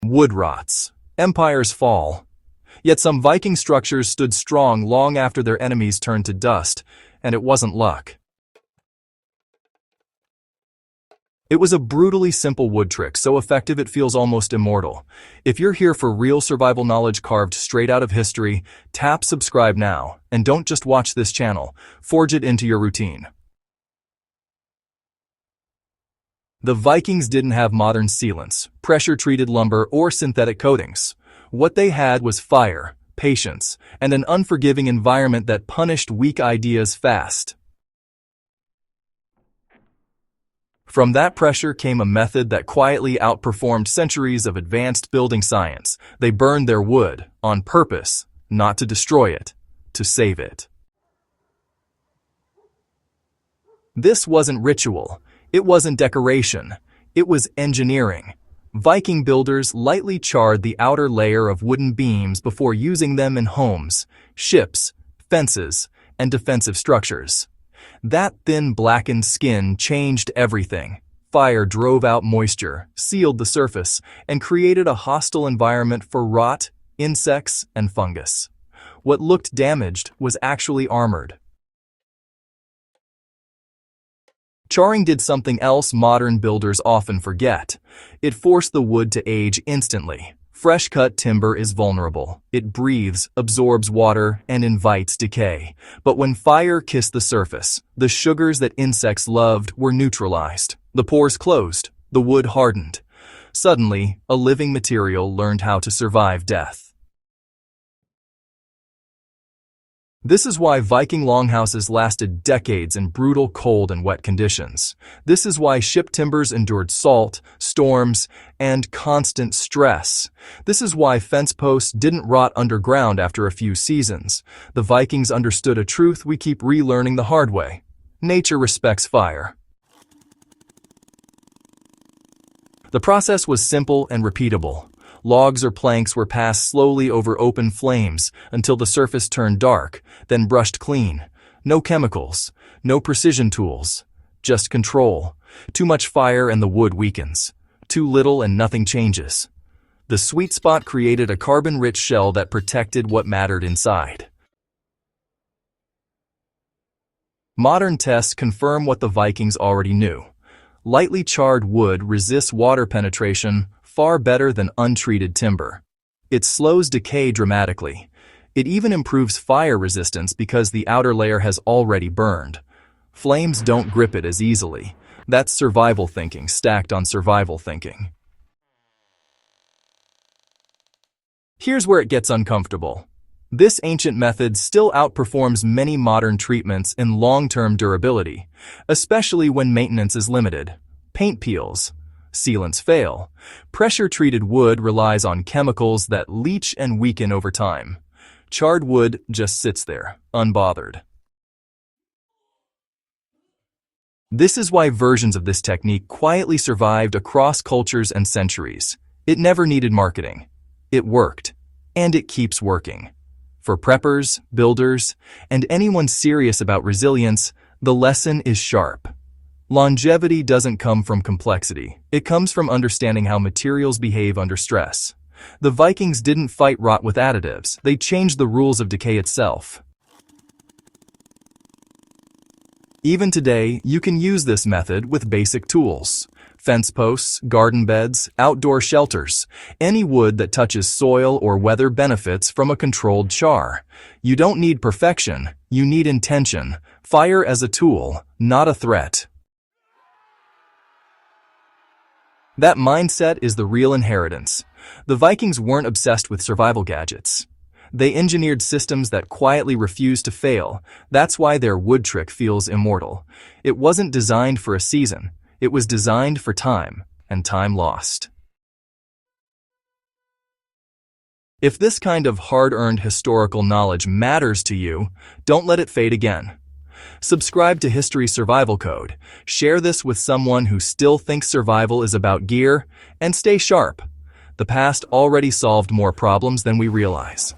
Wood rots. Empires fall. Yet some Viking structures stood strong long after their enemies turned to dust, and it wasn't luck. It was a brutally simple wood trick, so effective it feels almost immortal. If you're here for real survival knowledge carved straight out of history, tap subscribe now, and don't just watch this channel, forge it into your routine. The Vikings didn't have modern sealants, pressure-treated lumber, or synthetic coatings. What they had was fire, patience, and an unforgiving environment that punished weak ideas fast. From that pressure came a method that quietly outperformed centuries of advanced building science. They burned their wood on purpose, not to destroy it, to save it. This wasn't ritual. It wasn't decoration. It was engineering. Viking builders lightly charred the outer layer of wooden beams before using them in homes, ships, fences, and defensive structures. That thin blackened skin changed everything. Fire drove out moisture, sealed the surface, and created a hostile environment for rot, insects, and fungus. What looked damaged was actually armored. Charring did something else modern builders often forget. It forced the wood to age instantly. Fresh-cut timber is vulnerable. It breathes, absorbs water, and invites decay. But when fire kissed the surface, the sugars that insects loved were neutralized. The pores closed. The wood hardened. Suddenly, a living material learned how to survive death. This is why Viking longhouses lasted decades in brutal cold and wet conditions. This is why ship timbers endured salt, storms, and constant stress. This is why fence posts didn't rot underground after a few seasons. The Vikings understood a truth we keep relearning the hard way. Nature respects fire. The process was simple and repeatable. Logs or planks were passed slowly over open flames until the surface turned dark, then brushed clean. No chemicals, no precision tools, just control. Too much fire and the wood weakens. Too little and nothing changes. The sweet spot created a carbon-rich shell that protected what mattered inside. Modern tests confirm what the Vikings already knew. Lightly charred wood resists water penetration far better than untreated timber. It slows decay dramatically. It even improves fire resistance because the outer layer has already burned. Flames don't grip it as easily. That's survival thinking stacked on survival thinking. Here's where it gets uncomfortable. This ancient method still outperforms many modern treatments in long-term durability, especially when maintenance is limited. Paint peels. Sealants fail. Pressure-treated wood relies on chemicals that leach and weaken over time. Charred wood just sits there, unbothered. This is why versions of this technique quietly survived across cultures and centuries. It never needed marketing. It worked, and it keeps working. For preppers, builders, and anyone serious about resilience, the lesson is sharp. Longevity doesn't come from complexity. It comes from understanding how materials behave under stress. The Vikings didn't fight rot with additives. They changed the rules of decay itself. Even today, you can use this method with basic tools. Fence posts, garden beds, outdoor shelters. Any wood that touches soil or weather benefits from a controlled char. You don't need perfection. You need intention. Fire as a tool, not a threat. That mindset is the real inheritance. The Vikings weren't obsessed with survival gadgets. They engineered systems that quietly refused to fail. That's why their wood trick feels immortal. It wasn't designed for a season. It was designed for time, and time lost. If this kind of hard-earned historical knowledge matters to you, don't let it fade again. Subscribe to History Survival Code. Share this with someone who still thinks survival is about gear, and stay sharp. The past already solved more problems than we realize.